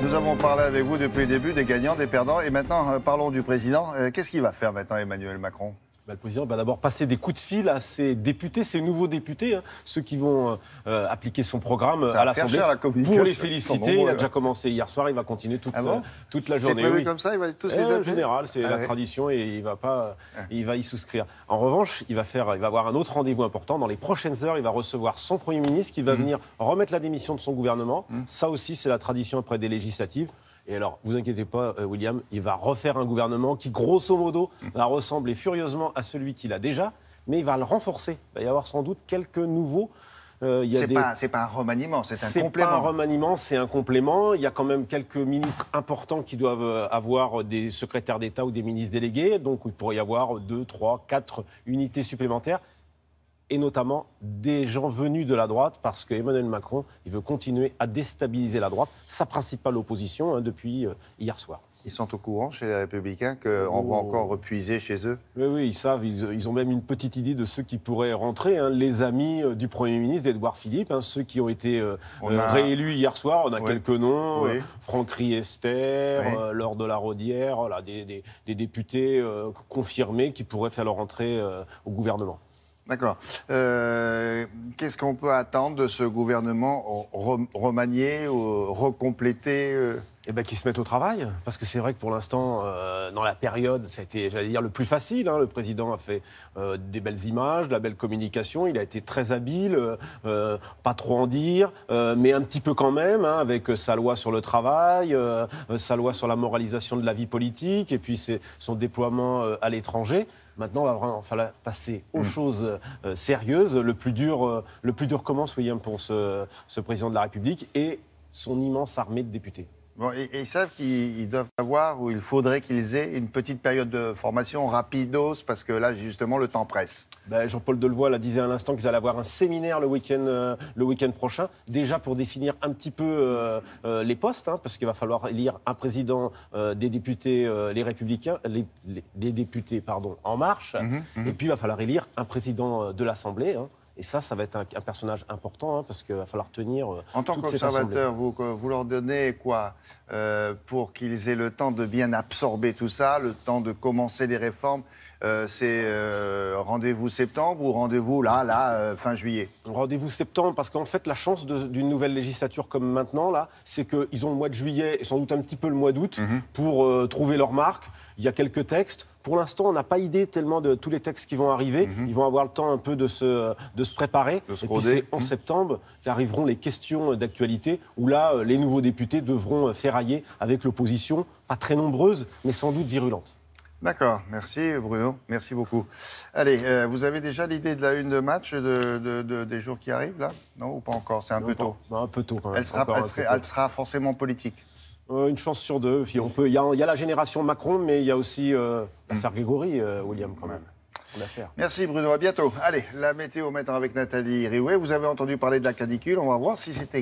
Nous avons parlé avec vous depuis le début des gagnants, des perdants. Et maintenant, parlons du président. Qu'est-ce qu'il va faire maintenant, Emmanuel Macron ? Le président va d'abord passer des coups de fil à ses députés, ses nouveaux députés, ceux qui vont appliquer son programme à l'Assemblée. Pour les féliciter, il a déjà commencé hier soir, il va continuer toute la journée. C'est prévu comme ça, il va tous les appeler ? En général, c'est la tradition et il va y souscrire. En revanche, il va avoir un autre rendez-vous important. Dans les prochaines heures, il va recevoir son Premier ministre qui va venir remettre la démission de son gouvernement. Ça aussi, c'est la tradition après des législatives. Et alors, vous inquiétez pas, William, il va refaire un gouvernement qui, grosso modo, va ressembler furieusement à celui qu'il a déjà, mais il va le renforcer. Il va y avoir sans doute quelques nouveaux. C'est pas un remaniement, c'est un complément. C'est pas un remaniement, c'est un complément. Il y a quand même quelques ministres importants qui doivent avoir des secrétaires d'État ou des ministres délégués. Donc, il pourrait y avoir 2, 3, 4 unités supplémentaires. Et notamment des gens venus de la droite, parce qu'Emmanuel Macron, il veut continuer à déstabiliser la droite, sa principale opposition depuis hier soir. Ils sont au courant chez les Républicains qu'on va encore repuiser chez eux ? Oui, ils savent, ils ont même une petite idée de ceux qui pourraient rentrer, les amis du Premier ministre, d'Édouard Philippe, ceux qui ont été réélus hier soir, on a quelques noms, Franck Riester, Laure de la Raudière, des députés confirmés qui pourraient faire leur entrée au gouvernement. D'accord. Qu'est-ce qu'on peut attendre de ce gouvernement remanié ou recomplété qu'ils se mettent au travail, parce que c'est vrai que pour l'instant, dans la période, ça a été, j'allais dire, le plus facile. Le président a fait des belles images, de la belle communication, il a été très habile, pas trop en dire, mais un petit peu quand même, avec sa loi sur le travail, sa loi sur la moralisation de la vie politique, et puis son déploiement à l'étranger. Maintenant, il va vraiment falloir passer aux choses sérieuses. Le plus dur commence, William, pour ce président de la République et son immense armée de députés. Bon, et ils savent qu'ils doivent avoir, ou il faudrait qu'ils aient une petite période de formation rapidos, parce que là, justement, le temps presse. Jean-Paul Delevoye disait à l'instant qu'ils allaient avoir un séminaire le week-end prochain, déjà pour définir un petit peu les postes, parce qu'il va falloir élire un président des députés, les Républicains, des députés, En Marche, et puis il va falloir élire un président de l'Assemblée. Et ça va être un personnage important, parce qu'il va falloir tenir en tant qu'observateur, vous leur donnez quoi pour qu'ils aient le temps de bien absorber tout ça, le temps de commencer les réformes c'est rendez-vous septembre ou rendez-vous fin juillet ? Rendez-vous septembre, parce qu'en fait, la chance d'une nouvelle législature comme maintenant, c'est qu'ils ont le mois de juillet et sans doute un petit peu le mois d'août pour trouver leur marque. Il y a quelques textes. Pour l'instant, on n'a pas idée tellement de tous les textes qui vont arriver. Ils vont avoir le temps un peu de se préparer. Et puis c'est en septembre qu'arriveront les questions d'actualité, où là, les nouveaux députés devront ferrailler avec l'opposition, pas très nombreuse, mais sans doute virulente. D'accord, merci Bruno, merci beaucoup. Allez, vous avez déjà l'idée de la une de match des jours qui arrivent, là ? Non, ou pas encore ? C'est un peu tôt. Un peu tôt, quand même. Elle sera forcément politique. Une chance sur deux. Puis il y a la génération Macron, mais il y a aussi l'affaire Grégory, William, quand même. Merci Bruno, à bientôt. Allez, la météo maintenant avec Nathalie Riouet. Vous avez entendu parler de la canicule, on va voir si c'était